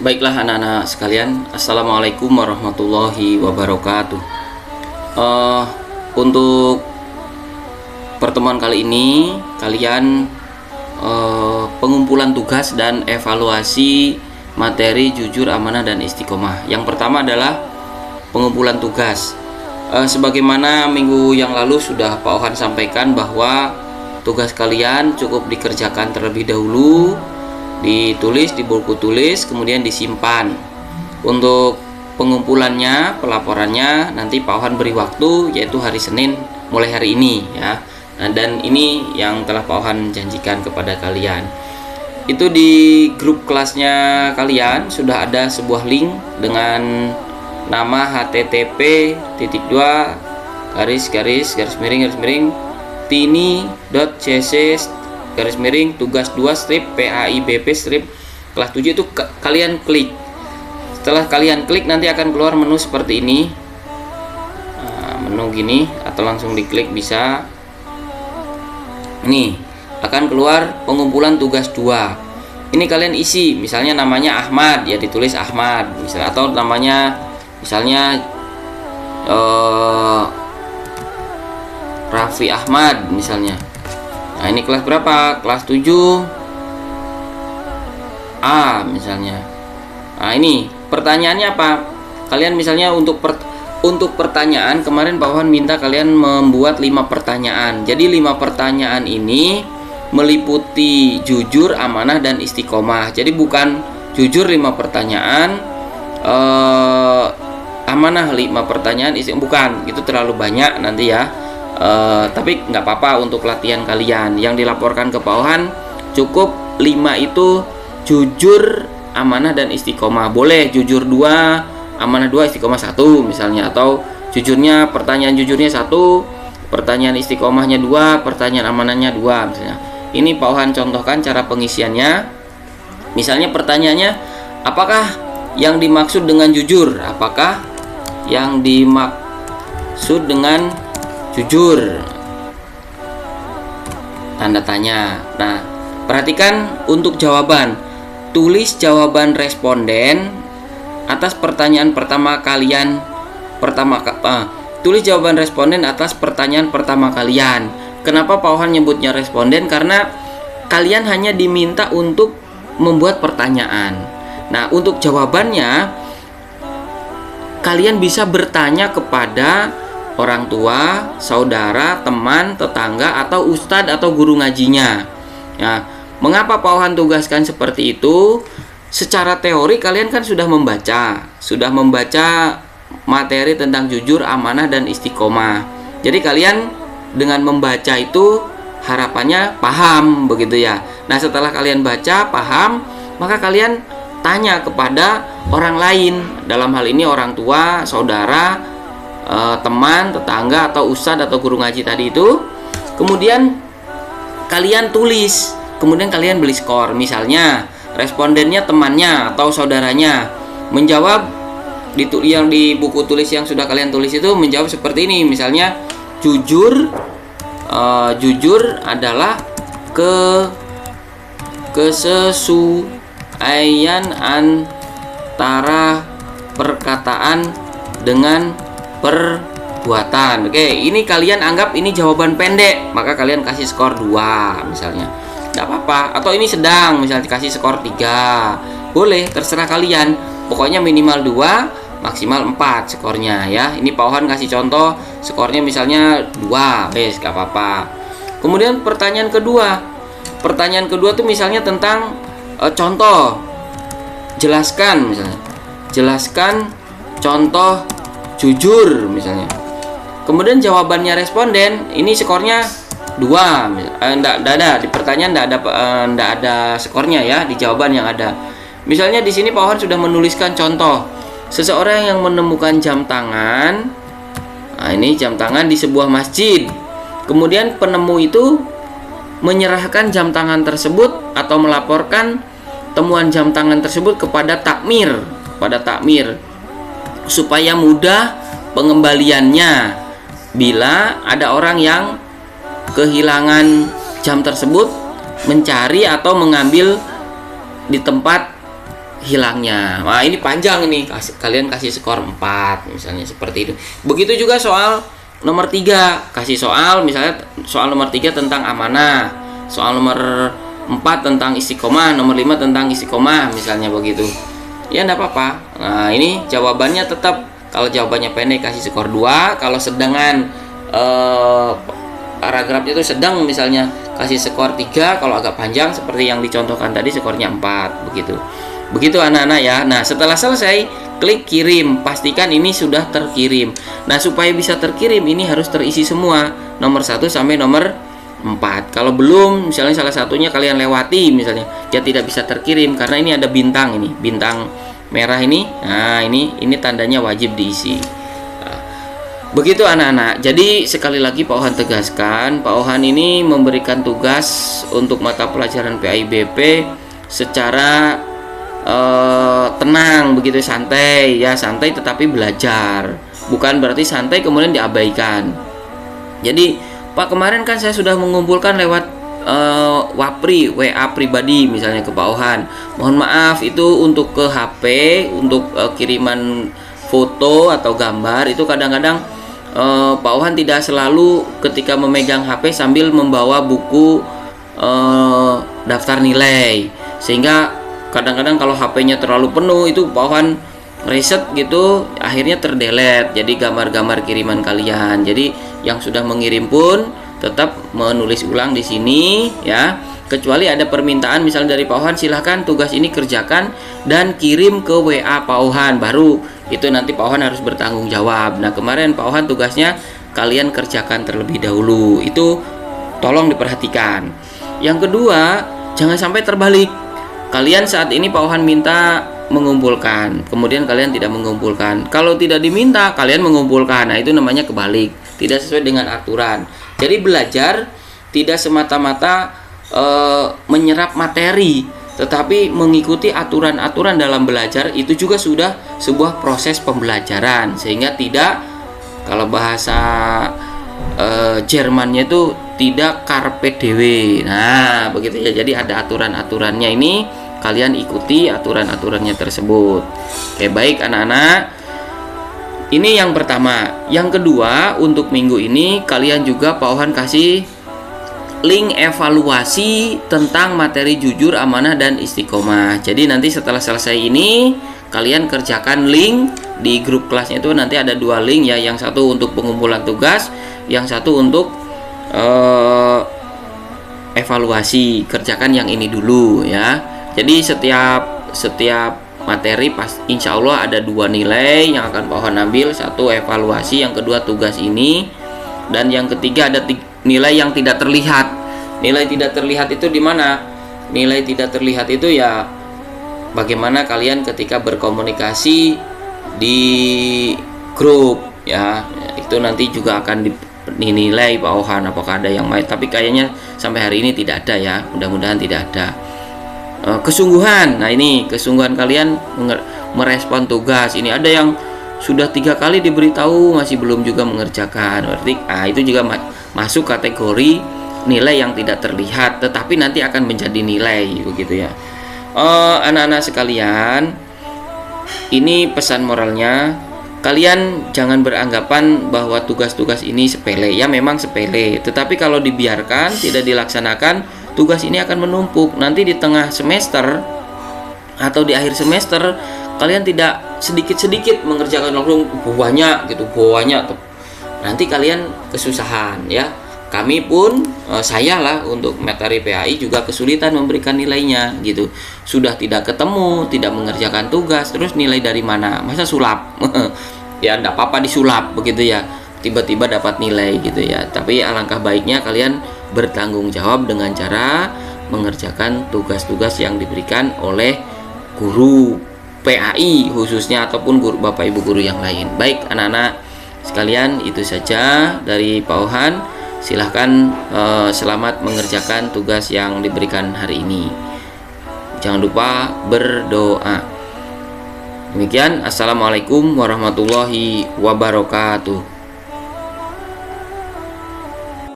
Baiklah anak-anak sekalian, Assalamualaikum warahmatullahi wabarakatuh. Untuk pertemuan kali ini, kalian pengumpulan tugas dan evaluasi materi jujur, amanah, dan istiqomah. Yang pertama adalah pengumpulan tugas. Sebagaimana minggu yang lalu sudah Pak Ohan sampaikan bahwa tugas kalian cukup dikerjakan terlebih dahulu, ditulis di buku tulis, kemudian disimpan. Untuk pengumpulannya, pelaporannya nanti Pak Ohan beri waktu, yaitu hari Senin mulai hari ini ya. Nah, dan ini yang telah Pak Ohan janjikan kepada kalian. Itu di grup kelasnya kalian sudah ada sebuah link dengan nama http://tini.cc tugas 2 PAIBP kelas 7 itu kalian klik. Setelah kalian klik nanti akan keluar menu seperti ini. Menu gini, atau langsung diklik bisa. Ini akan keluar pengumpulan tugas 2. Ini kalian isi, misalnya namanya Ahmad, ya ditulis Ahmad misalnya, atau namanya misalnya Raffi Ahmad misalnya. Nah, ini kelas berapa? Kelas 7A misalnya. Nah, ini pertanyaannya apa? Kalian misalnya untuk pertanyaan kemarin Pak Wan minta kalian membuat 5 pertanyaan. Jadi 5 pertanyaan ini meliputi jujur, amanah, dan istiqomah. Jadi bukan jujur 5 pertanyaan, amanah 5 pertanyaan, bukan, itu terlalu banyak nanti ya. Tapi nggak apa-apa untuk latihan kalian. Yang dilaporkan ke Pak Ohan cukup 5 itu jujur, amanah, dan istiqomah. Boleh jujur 2, amanah 2, istiqomah 1 misalnya. Atau jujurnya, pertanyaan jujurnya 1, pertanyaan istiqomahnya 2, pertanyaan amanahnya 2 misalnya. Ini Pak Ohan contohkan cara pengisiannya. Misalnya pertanyaannya, apakah yang dimaksud dengan jujur? Apakah yang dimaksud dengan jujur? Tanda tanya. Nah, perhatikan untuk jawaban. Tulis jawaban responden atas pertanyaan pertama kalian. Tulis jawaban responden atas pertanyaan pertama kalian. Kenapa Pak Ohan nyebutnya responden? Karena kalian hanya diminta untuk membuat pertanyaan. Nah, untuk jawabannya kalian bisa bertanya kepada orang tua, saudara, teman, tetangga, atau ustadz atau guru ngajinya. Nah, mengapa Pak Ohan tugaskan seperti itu? Secara teori kalian kan sudah membaca materi tentang jujur, amanah, dan istiqomah. Jadi kalian dengan membaca itu harapannya paham begitu ya. Nah, setelah kalian baca, paham, maka kalian tanya kepada orang lain. Dalam hal ini orang tua, saudara, teman, tetangga, atau ustadz atau guru ngaji tadi itu. Kemudian kalian tulis, kemudian kalian beli skor. Misalnya respondennya temannya atau saudaranya menjawab yang di buku tulis yang sudah kalian tulis itu menjawab seperti ini. Misalnya jujur adalah kesesuaian antara perkataan dengan perbuatan. Oke, ini kalian anggap ini jawaban pendek, maka kalian kasih skor 2 misalnya. Tidak apa-apa. Atau ini sedang, misalnya dikasih skor 3. Boleh, terserah kalian. Pokoknya minimal 2, maksimal 4 skornya ya. Ini Pak Ohan kasih contoh skornya misalnya 2, gak apa-apa. Kemudian pertanyaan kedua tuh misalnya tentang contoh. Jelaskan contoh jujur misalnya. Kemudian jawabannya responden ini skornya 2. Enggak ada di pertanyaan, enggak ada skornya ya di jawaban yang ada. Misalnya di sini Pak Ohan sudah menuliskan contoh. Seseorang yang menemukan jam tangan. Nah, ini jam tangan di sebuah masjid. Kemudian penemu itu menyerahkan jam tangan tersebut atau melaporkan temuan jam tangan tersebut kepada takmir supaya mudah pengembaliannya bila ada orang yang kehilangan jam tersebut, mencari atau mengambil di tempat hilangnya. Nah, ini panjang nih, kalian kasih skor 4 misalnya seperti itu. Begitu juga soal nomor 3, kasih soal misalnya soal nomor 3 tentang amanah, soal nomor 4 tentang istiqomah, nomor 5 tentang istiqomah misalnya begitu. Ya enggak apa-apa. Nah, ini jawabannya tetap, kalau jawabannya pendek kasih skor 2, kalau sedengan paragrafnya itu sedang misalnya kasih skor 3, kalau agak panjang seperti yang dicontohkan tadi skornya 4 begitu. Begitu anak-anak ya. Nah, setelah selesai klik kirim, pastikan ini sudah terkirim. Nah, supaya bisa terkirim ini harus terisi semua, nomor 1 sampai nomor 4. Kalau belum, misalnya salah satunya kalian lewati misalnya, ya tidak bisa terkirim karena ini ada bintang, ini bintang merah ini. Nah, ini tandanya wajib diisi. Nah, begitu anak-anak. Jadi sekali lagi Pak Ohan tegaskan, Pak Ohan ini memberikan tugas untuk mata pelajaran PAIBP secara tenang begitu, santai ya, santai tetapi belajar, bukan berarti santai kemudian diabaikan. Jadi Pak, kemarin kan saya sudah mengumpulkan lewat Wapri, WA pribadi misalnya ke Pak Ohan, mohon maaf itu untuk ke HP, untuk kiriman foto atau gambar itu kadang-kadang Pak Ohan tidak selalu ketika memegang HP sambil membawa buku daftar nilai, sehingga kadang-kadang kalau HP-nya terlalu penuh itu Pak Ohan reset gitu, akhirnya terdelete jadi gambar-gambar kiriman kalian. Jadi yang sudah mengirim pun tetap menulis ulang di sini ya, kecuali ada permintaan misalnya dari Pak Ohan, silahkan tugas ini kerjakan dan kirim ke WA Pak Ohan, baru itu nanti Pak Ohan harus bertanggung jawab. Nah, kemarin Pak Ohan tugasnya kalian kerjakan terlebih dahulu, itu tolong diperhatikan. Yang kedua, jangan sampai terbalik. Kalian saat ini Pak Ohan minta mengumpulkan, kemudian kalian tidak mengumpulkan. Kalau tidak diminta, kalian mengumpulkan. Nah, itu namanya kebalik, tidak sesuai dengan aturan. Jadi belajar tidak semata-mata menyerap materi, tetapi mengikuti aturan-aturan dalam belajar itu juga sudah sebuah proses pembelajaran, sehingga tidak, kalau bahasa Jermannya itu tidak carpe diem. Nah, begitu ya. Jadi ada aturan-aturannya, ini kalian ikuti aturan-aturannya tersebut. Oke, baik anak-anak. Ini yang pertama. Yang kedua, untuk minggu ini kalian juga Pak Ohan kasih link evaluasi tentang materi jujur, amanah, dan istiqomah. Jadi nanti setelah selesai ini kalian kerjakan link di grup kelasnya, itu nanti ada 2 link ya, yang satu untuk pengumpulan tugas, yang satu untuk evaluasi. Kerjakan yang ini dulu ya. Jadi setiap materi pas insya Allah ada 2 nilai yang akan Pak Ohan ambil, satu evaluasi, yang kedua tugas ini, dan yang ketiga ada nilai yang tidak terlihat. Nilai tidak terlihat itu di mana? Nilai tidak terlihat itu ya bagaimana kalian ketika berkomunikasi di grup ya, itu nanti juga akan dinilai Pak Ohan apakah ada yang main, tapi kayaknya sampai hari ini tidak ada ya, mudah-mudahan tidak ada. Kesungguhan, nah ini kesungguhan kalian merespon tugas. Ini ada yang sudah 3 kali diberitahu masih belum juga mengerjakan, berarti itu juga masuk kategori nilai yang tidak terlihat tetapi nanti akan menjadi nilai begitu ya. Anak-anak sekalian, ini pesan moralnya, kalian jangan beranggapan bahwa tugas-tugas ini sepele. Ya memang sepele, tetapi kalau dibiarkan tidak dilaksanakan, tugas ini akan menumpuk. Nanti di tengah semester atau di akhir semester kalian tidak sedikit-sedikit mengerjakan, langsung banyak gitu, banyak tuh. Nanti kalian kesusahan ya. Kami pun saya lah untuk materi PAI juga kesulitan memberikan nilainya gitu. Sudah tidak ketemu, tidak mengerjakan tugas, terus nilai dari mana? Masa sulap? Ya enggak apa-apa disulap begitu ya. Tiba-tiba dapat nilai gitu ya. Tapi alangkah baiknya kalian bertanggung jawab dengan cara mengerjakan tugas-tugas yang diberikan oleh guru PAI khususnya ataupun guru Bapak Ibu guru yang lain. Baik anak-anak sekalian, itu saja dari Pak Ohan. Silahkan selamat mengerjakan tugas yang diberikan hari ini. Jangan lupa berdoa. Demikian, assalamualaikum warahmatullahi wabarakatuh.